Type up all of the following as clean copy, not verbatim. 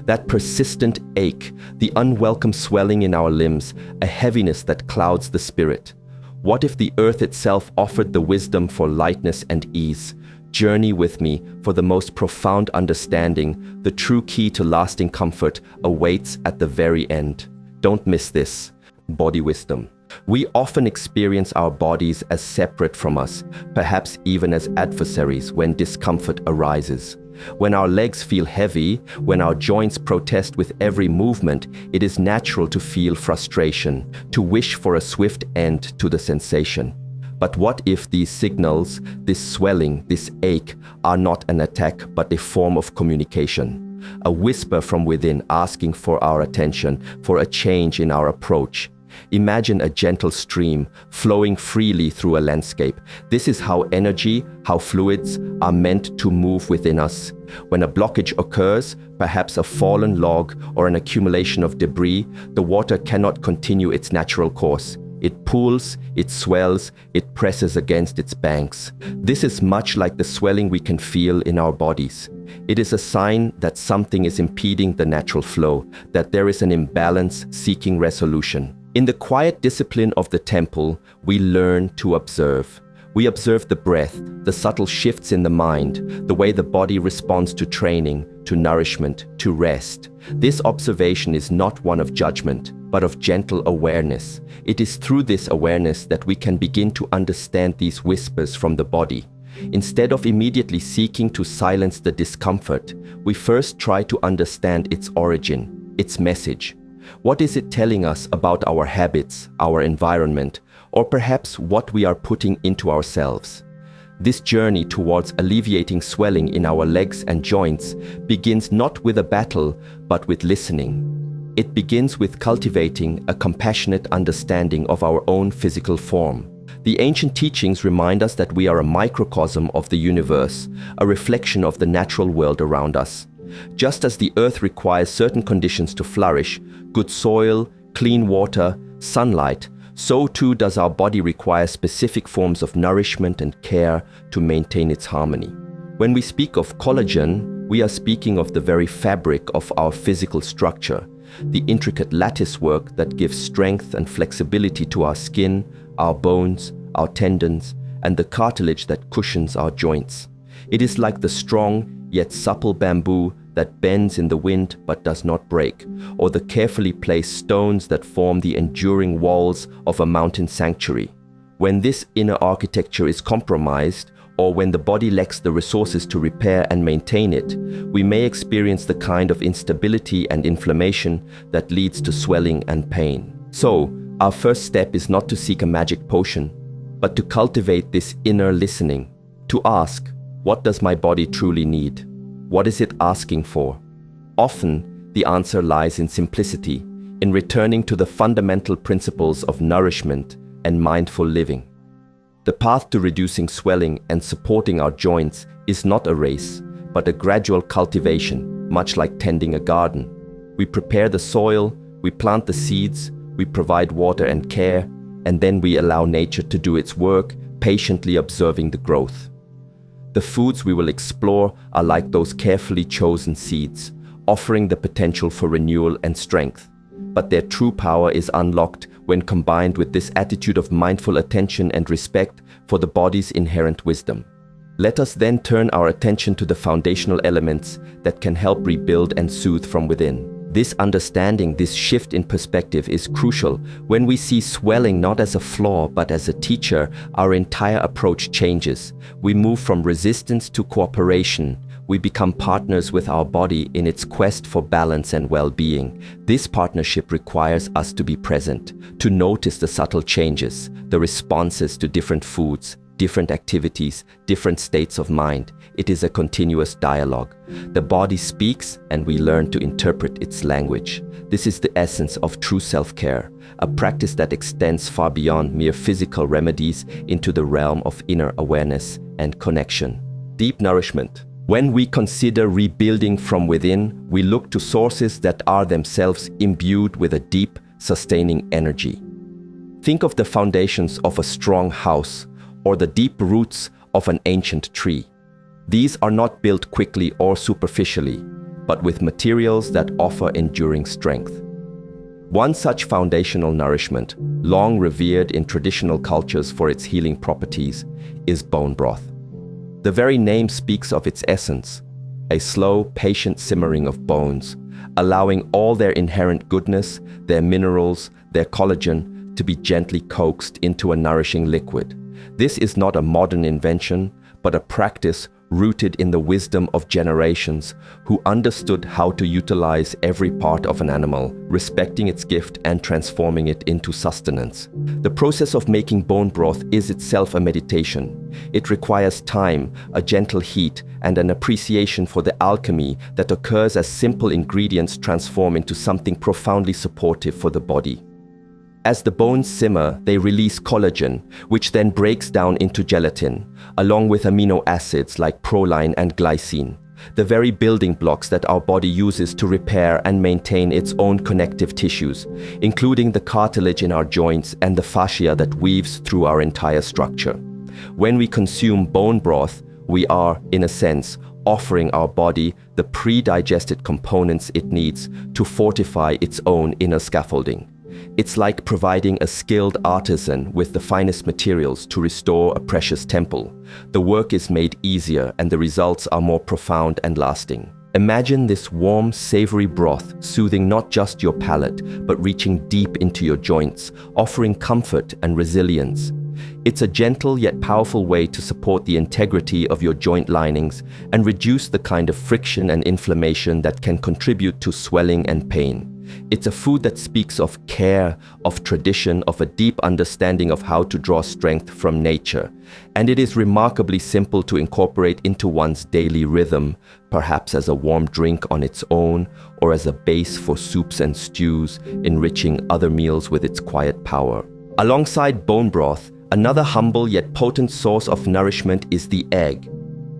that persistent ache, the unwelcome swelling in our limbs, a heaviness that clouds the spirit. What if the earth itself offered the wisdom for lightness and ease? Journey with me for the most profound understanding. The true key to lasting comfort awaits at the very end. Don't miss this. Body wisdom. We often experience our bodies as separate from us, perhaps even as adversaries when discomfort arises. When our legs feel heavy, when our joints protest with every movement, it is natural to feel frustration, to wish for a swift end to the sensation. But what if these signals, this swelling, this ache, are not an attack but a form of communication? A whisper from within asking for our attention, for a change in our approach. Imagine a gentle stream flowing freely through a landscape. This is how energy, how fluids are meant to move within us. When a blockage occurs, perhaps a fallen log or an accumulation of debris, the water cannot continue its natural course. It pools, it swells, it presses against its banks. This is much like the swelling we can feel in our bodies. It is a sign that something is impeding the natural flow, that there is an imbalance seeking resolution. In the quiet discipline of the temple, we learn to observe. We observe the breath, the subtle shifts in the mind, the way the body responds to training, to nourishment, to rest. This observation is not one of judgment, but of gentle awareness. It is through this awareness that we can begin to understand these whispers from the body. Instead of immediately seeking to silence the discomfort, we first try to understand its origin, its message. What is it telling us about our habits, our environment, or perhaps what we are putting into ourselves? This journey towards alleviating swelling in our legs and joints begins not with a battle, but with listening. It begins with cultivating a compassionate understanding of our own physical form. The ancient teachings remind us that we are a microcosm of the universe, a reflection of the natural world around us. Just as the earth requires certain conditions to flourish, good soil, clean water, sunlight, so too does our body require specific forms of nourishment and care to maintain its harmony. When we speak of collagen, we are speaking of the very fabric of our physical structure, the intricate lattice work that gives strength and flexibility to our skin, our bones, our tendons, and the cartilage that cushions our joints. It is like the strong yet supple bamboo that bends in the wind but does not break, or the carefully placed stones that form the enduring walls of a mountain sanctuary. When this inner architecture is compromised, or when the body lacks the resources to repair and maintain it, we may experience the kind of instability and inflammation that leads to swelling and pain. So, our first step is not to seek a magic potion, but to cultivate this inner listening, to ask, what does my body truly need? What is it asking for? Often, the answer lies in simplicity, in returning to the fundamental principles of nourishment and mindful living. The path to reducing swelling and supporting our joints is not a race, but a gradual cultivation, much like tending a garden. We prepare the soil, we plant the seeds, we provide water and care, and then we allow nature to do its work, patiently observing the growth. The foods we will explore are like those carefully chosen seeds, offering the potential for renewal and strength. But their true power is unlocked when combined with this attitude of mindful attention and respect for the body's inherent wisdom. Let us then turn our attention to the foundational elements that can help rebuild and soothe from within. This understanding, this shift in perspective is crucial. When we see swelling not as a flaw but as a teacher, our entire approach changes. We move from resistance to cooperation. We become partners with our body in its quest for balance and well-being. This partnership requires us to be present, to notice the subtle changes, the responses to different foods, different activities, different states of mind. It is a continuous dialogue. The body speaks and we learn to interpret its language. This is the essence of true self-care, a practice that extends far beyond mere physical remedies into the realm of inner awareness and connection. Deep nourishment. When we consider rebuilding from within, we look to sources that are themselves imbued with a deep, sustaining energy. Think of the foundations of a strong house or the deep roots of an ancient tree. These are not built quickly or superficially, but with materials that offer enduring strength. One such foundational nourishment, long revered in traditional cultures for its healing properties, is bone broth. The very name speaks of its essence, a slow, patient simmering of bones, allowing all their inherent goodness, their minerals, their collagen, to be gently coaxed into a nourishing liquid. This is not a modern invention, but a practice rooted in the wisdom of generations who understood how to utilize every part of an animal, respecting its gift and transforming it into sustenance. The process of making bone broth is itself a meditation. It requires time, a gentle heat, and an appreciation for the alchemy that occurs as simple ingredients transform into something profoundly supportive for the body. As the bones simmer, they release collagen, which then breaks down into gelatin, along with amino acids like proline and glycine, the very building blocks that our body uses to repair and maintain its own connective tissues, including the cartilage in our joints and the fascia that weaves through our entire structure. When we consume bone broth, we are, in a sense, offering our body the pre-digested components it needs to fortify its own inner scaffolding. It's like providing a skilled artisan with the finest materials to restore a precious temple. The work is made easier and the results are more profound and lasting. Imagine this warm, savory broth soothing not just your palate, but reaching deep into your joints, offering comfort and resilience. It's a gentle yet powerful way to support the integrity of your joint linings and reduce the kind of friction and inflammation that can contribute to swelling and pain. It's a food that speaks of care, of tradition, of a deep understanding of how to draw strength from nature. And it is remarkably simple to incorporate into one's daily rhythm, perhaps as a warm drink on its own, or as a base for soups and stews, enriching other meals with its quiet power. Alongside bone broth, another humble yet potent source of nourishment is the egg.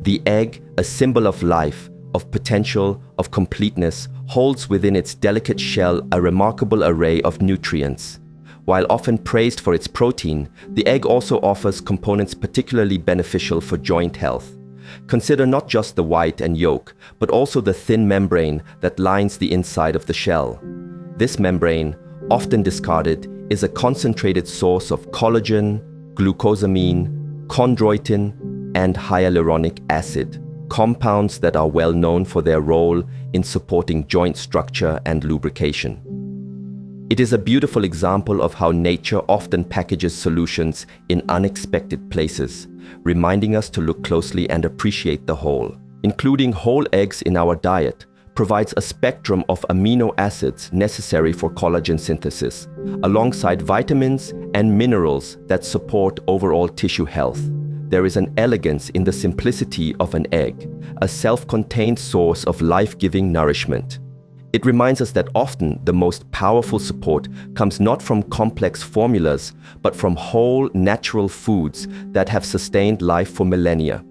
The egg, a symbol of life, of potential, of completeness, holds within its delicate shell a remarkable array of nutrients. While often praised for its protein, the egg also offers components particularly beneficial for joint health. Consider not just the white and yolk, but also the thin membrane that lines the inside of the shell. This membrane, often discarded, is a concentrated source of collagen, glucosamine, chondroitin, and hyaluronic acid, compounds that are well known for their role in supporting joint structure and lubrication. It is a beautiful example of how nature often packages solutions in unexpected places, reminding us to look closely and appreciate the whole. Including whole eggs in our diet provides a spectrum of amino acids necessary for collagen synthesis, alongside vitamins and minerals that support overall tissue health. There is an elegance in the simplicity of an egg, a self-contained source of life-giving nourishment. It reminds us that often the most powerful support comes not from complex formulas, but from whole, natural foods that have sustained life for millennia.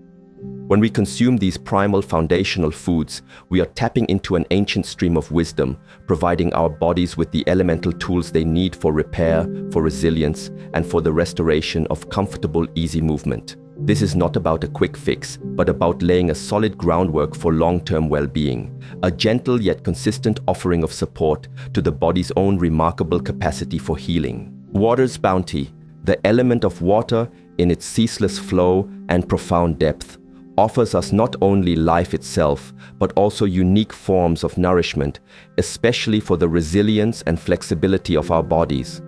When we consume these primal foundational foods, we are tapping into an ancient stream of wisdom, providing our bodies with the elemental tools they need for repair, for resilience, and for the restoration of comfortable, easy movement. This is not about a quick fix, but about laying a solid groundwork for long-term well-being, a gentle yet consistent offering of support to the body's own remarkable capacity for healing. Water's bounty, the element of water in its ceaseless flow and profound depth, offers us not only life itself, but also unique forms of nourishment, especially for the resilience and flexibility of our bodies.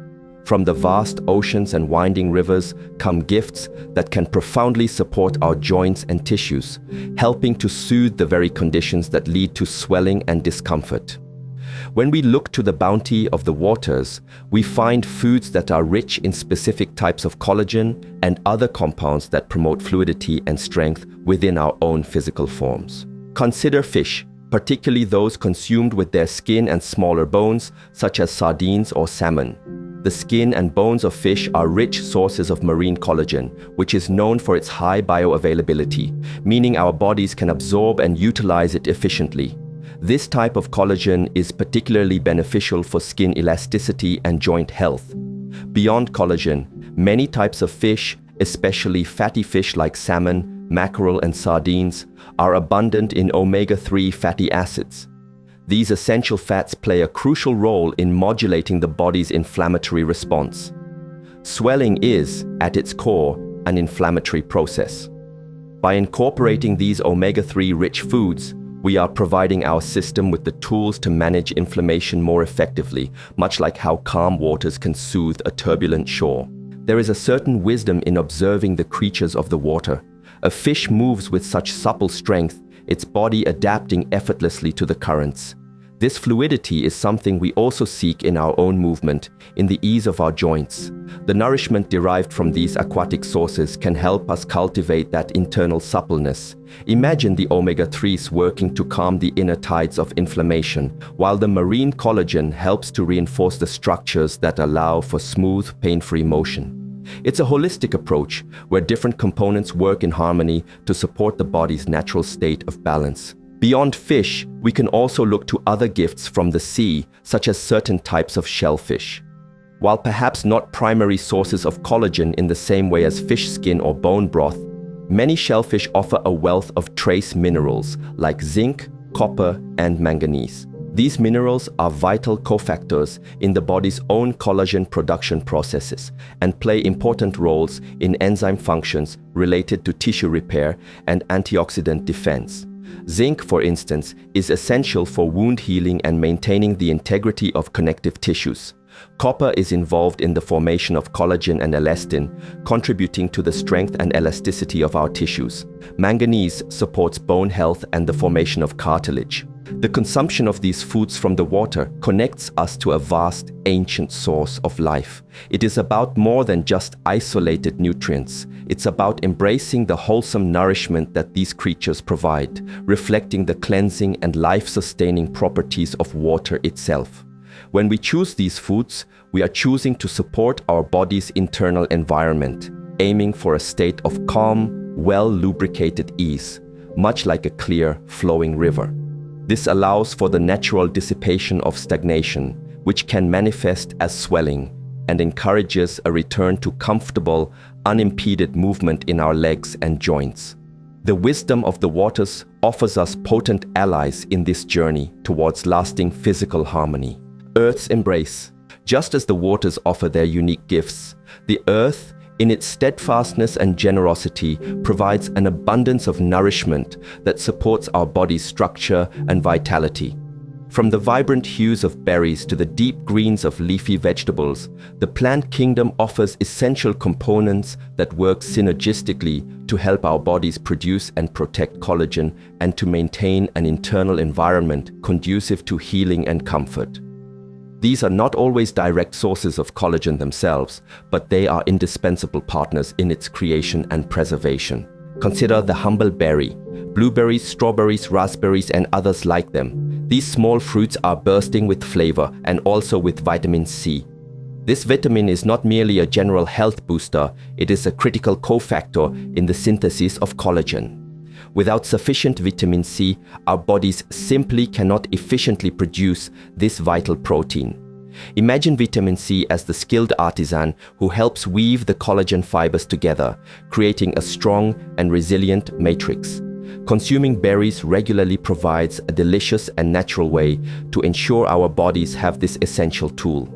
From the vast oceans and winding rivers come gifts that can profoundly support our joints and tissues, helping to soothe the very conditions that lead to swelling and discomfort. When we look to the bounty of the waters, we find foods that are rich in specific types of collagen and other compounds that promote fluidity and strength within our own physical forms. Consider fish, particularly those consumed with their skin and smaller bones, such as sardines or salmon. The skin and bones of fish are rich sources of marine collagen, which is known for its high bioavailability, meaning our bodies can absorb and utilize it efficiently. This type of collagen is particularly beneficial for skin elasticity and joint health. Beyond collagen, many types of fish, especially fatty fish like salmon, mackerel, and sardines, are abundant in omega-3 fatty acids. These essential fats play a crucial role in modulating the body's inflammatory response. Swelling is, at its core, an inflammatory process. By incorporating these omega-3 rich foods, we are providing our system with the tools to manage inflammation more effectively, much like how calm waters can soothe a turbulent shore. There is a certain wisdom in observing the creatures of the water. A fish moves with such supple strength, its body adapting effortlessly to the currents. This fluidity is something we also seek in our own movement, in the ease of our joints. The nourishment derived from these aquatic sources can help us cultivate that internal suppleness. Imagine the omega-3s working to calm the inner tides of inflammation, while the marine collagen helps to reinforce the structures that allow for smooth, pain-free motion. It's a holistic approach where different components work in harmony to support the body's natural state of balance. Beyond fish, we can also look to other gifts from the sea, such as certain types of shellfish. While perhaps not primary sources of collagen in the same way as fish skin or bone broth, many shellfish offer a wealth of trace minerals like zinc, copper, and manganese. These minerals are vital cofactors in the body's own collagen production processes and play important roles in enzyme functions related to tissue repair and antioxidant defense. Zinc, for instance, is essential for wound healing and maintaining the integrity of connective tissues. Copper is involved in the formation of collagen and elastin, contributing to the strength and elasticity of our tissues. Manganese supports bone health and the formation of cartilage. The consumption of these foods from the water connects us to a vast, ancient source of life. It is about more than just isolated nutrients. It's about embracing the wholesome nourishment that these creatures provide, reflecting the cleansing and life-sustaining properties of water itself. When we choose these foods, we are choosing to support our body's internal environment, aiming for a state of calm, well-lubricated ease, much like a clear, flowing river. This allows for the natural dissipation of stagnation, which can manifest as swelling, and encourages a return to comfortable, unimpeded movement in our legs and joints. The wisdom of the waters offers us potent allies in this journey towards lasting physical harmony. Earth's embrace. Just as the waters offer their unique gifts, the earth, in its steadfastness and generosity, provides an abundance of nourishment that supports our body's structure and vitality. From the vibrant hues of berries to the deep greens of leafy vegetables, the plant kingdom offers essential components that work synergistically to help our bodies produce and protect collagen and to maintain an internal environment conducive to healing and comfort. These are not always direct sources of collagen themselves, but they are indispensable partners in its creation and preservation. Consider the humble berry. Blueberries, strawberries, raspberries, and others like them. These small fruits are bursting with flavor and also with vitamin C. This vitamin is not merely a general health booster, it is a critical cofactor in the synthesis of collagen. Without sufficient vitamin C, our bodies simply cannot efficiently produce this vital protein. Imagine vitamin C as the skilled artisan who helps weave the collagen fibers together, creating a strong and resilient matrix. Consuming berries regularly provides a delicious and natural way to ensure our bodies have this essential tool.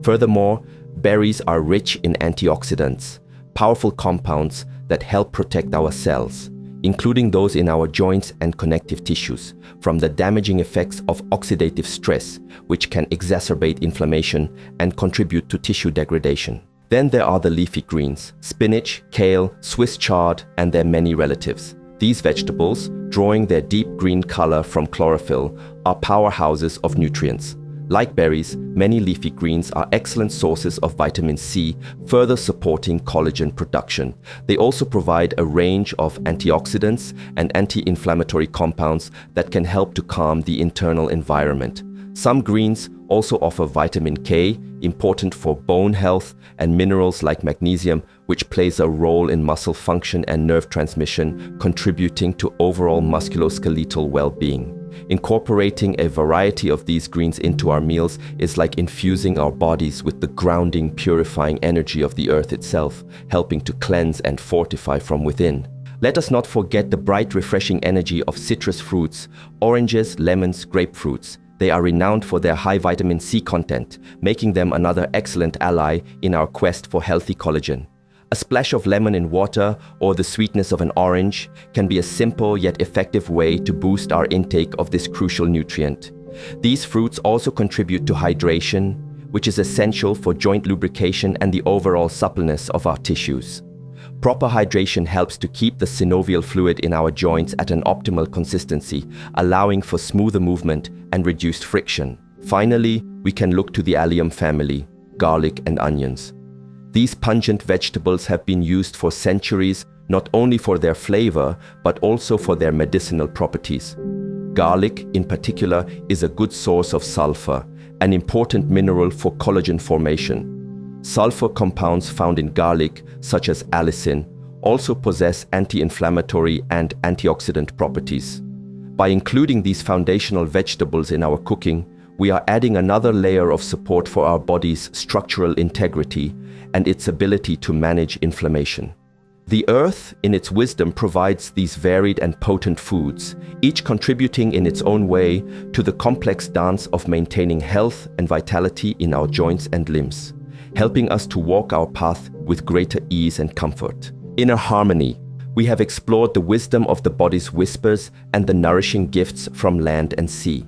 Furthermore, berries are rich in antioxidants, powerful compounds that help protect our cells, including those in our joints and connective tissues, from the damaging effects of oxidative stress, which can exacerbate inflammation and contribute to tissue degradation. Then there are the leafy greens, spinach, kale, Swiss chard, and their many relatives. These vegetables, drawing their deep green color from chlorophyll, are powerhouses of nutrients. Like berries, many leafy greens are excellent sources of vitamin C, further supporting collagen production. They also provide a range of antioxidants and anti-inflammatory compounds that can help to calm the internal environment. Some greens also offer vitamin K, important for bone health, and minerals like magnesium, which plays a role in muscle function and nerve transmission, contributing to overall musculoskeletal well-being. Incorporating a variety of these greens into our meals is like infusing our bodies with the grounding, purifying energy of the earth itself, helping to cleanse and fortify from within. Let us not forget the bright, refreshing energy of citrus fruits, oranges, lemons, grapefruits. They are renowned for their high vitamin C content, making them another excellent ally in our quest for healthy collagen. A splash of lemon in water or the sweetness of an orange can be a simple yet effective way to boost our intake of this crucial nutrient. These fruits also contribute to hydration, which is essential for joint lubrication and the overall suppleness of our tissues. Proper hydration helps to keep the synovial fluid in our joints at an optimal consistency, allowing for smoother movement and reduced friction. Finally, we can look to the allium family, garlic and onions. These pungent vegetables have been used for centuries, not only for their flavor, but also for their medicinal properties. Garlic, in particular, is a good source of sulfur, an important mineral for collagen formation. Sulfur compounds found in garlic, such as allicin, also possess anti-inflammatory and antioxidant properties. By including these foundational vegetables in our cooking, we are adding another layer of support for our body's structural integrity and its ability to manage inflammation. The earth, in its wisdom, provides these varied and potent foods, each contributing in its own way to the complex dance of maintaining health and vitality in our joints and limbs, helping us to walk our path with greater ease and comfort. Inner harmony. We have explored the wisdom of the body's whispers and the nourishing gifts from land and sea.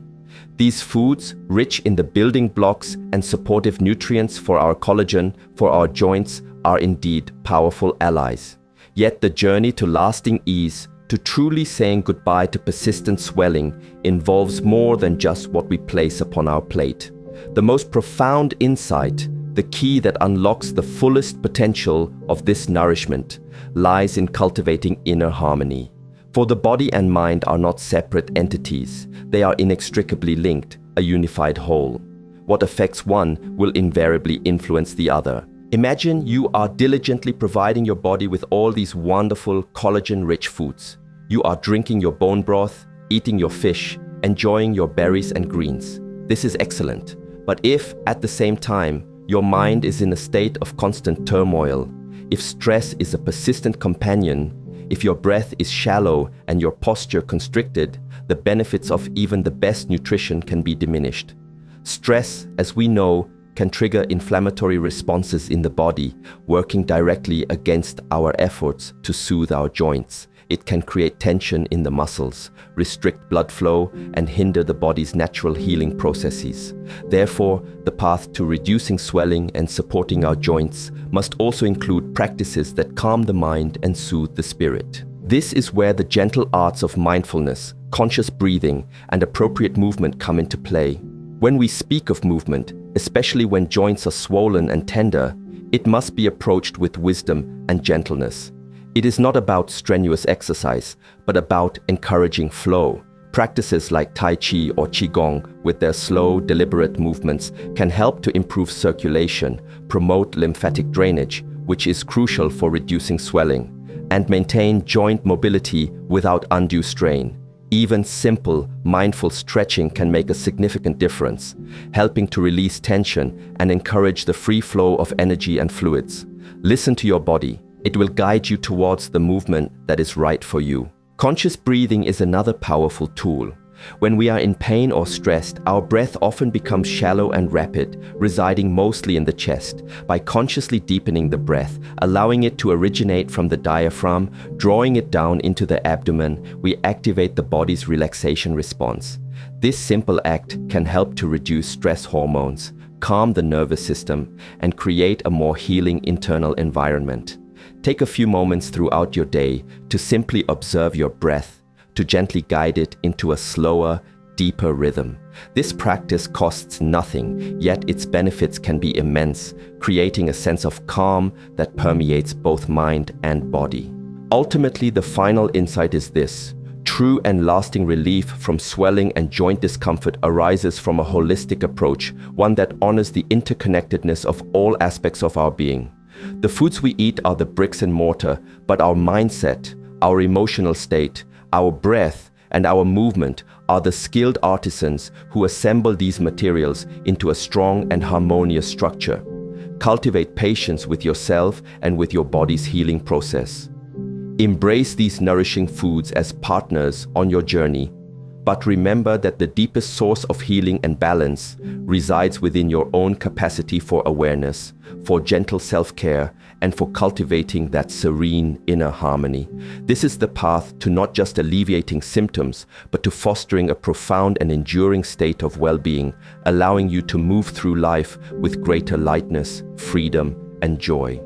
These foods, rich in the building blocks and supportive nutrients for our collagen, for our joints, are indeed powerful allies. Yet the journey to lasting ease, to truly saying goodbye to persistent swelling, involves more than just what we place upon our plate. The most profound insight, the key that unlocks the fullest potential of this nourishment, lies in cultivating inner harmony. For the body and mind are not separate entities. They are inextricably linked, a unified whole. What affects one will invariably influence the other. Imagine you are diligently providing your body with all these wonderful collagen-rich foods. You are drinking your bone broth, eating your fish, enjoying your berries and greens. This is excellent. But if, at the same time, your mind is in a state of constant turmoil, if stress is a persistent companion, if your breath is shallow and your posture constricted, the benefits of even the best nutrition can be diminished. Stress, as we know, can trigger inflammatory responses in the body, working directly against our efforts to soothe our joints. It can create tension in the muscles, restrict blood flow, and hinder the body's natural healing processes. Therefore, the path to reducing swelling and supporting our joints must also include practices that calm the mind and soothe the spirit. This is where the gentle arts of mindfulness, conscious breathing, and appropriate movement come into play. When we speak of movement, especially when joints are swollen and tender, it must be approached with wisdom and gentleness. It is not about strenuous exercise, but about encouraging flow. Practices like Tai Chi or Qigong, with their slow, deliberate movements, can help to improve circulation, promote lymphatic drainage, which is crucial for reducing swelling, and maintain joint mobility without undue strain. Even simple, mindful stretching can make a significant difference, helping to release tension and encourage the free flow of energy and fluids. Listen to your body. It will guide you towards the movement that is right for you. Conscious breathing is another powerful tool. When we are in pain or stressed, our breath often becomes shallow and rapid, residing mostly in the chest. By consciously deepening the breath, allowing it to originate from the diaphragm, drawing it down into the abdomen, we activate the body's relaxation response. This simple act can help to reduce stress hormones, calm the nervous system, and create a more healing internal environment. Take a few moments throughout your day to simply observe your breath, to gently guide it into a slower, deeper rhythm. This practice costs nothing, yet its benefits can be immense, creating a sense of calm that permeates both mind and body. Ultimately, the final insight is this: true and lasting relief from swelling and joint discomfort arises from a holistic approach, one that honors the interconnectedness of all aspects of our being. The foods we eat are the bricks and mortar, but our mindset, our emotional state, our breath, and our movement are the skilled artisans who assemble these materials into a strong and harmonious structure. Cultivate patience with yourself and with your body's healing process. Embrace these nourishing foods as partners on your journey, But remember that the deepest source of healing and balance resides within your own capacity for awareness, for gentle self-care, and for cultivating that serene inner harmony. This is the path to not just alleviating symptoms, but to fostering a profound and enduring state of well-being, allowing you to move through life with greater lightness, freedom, and joy.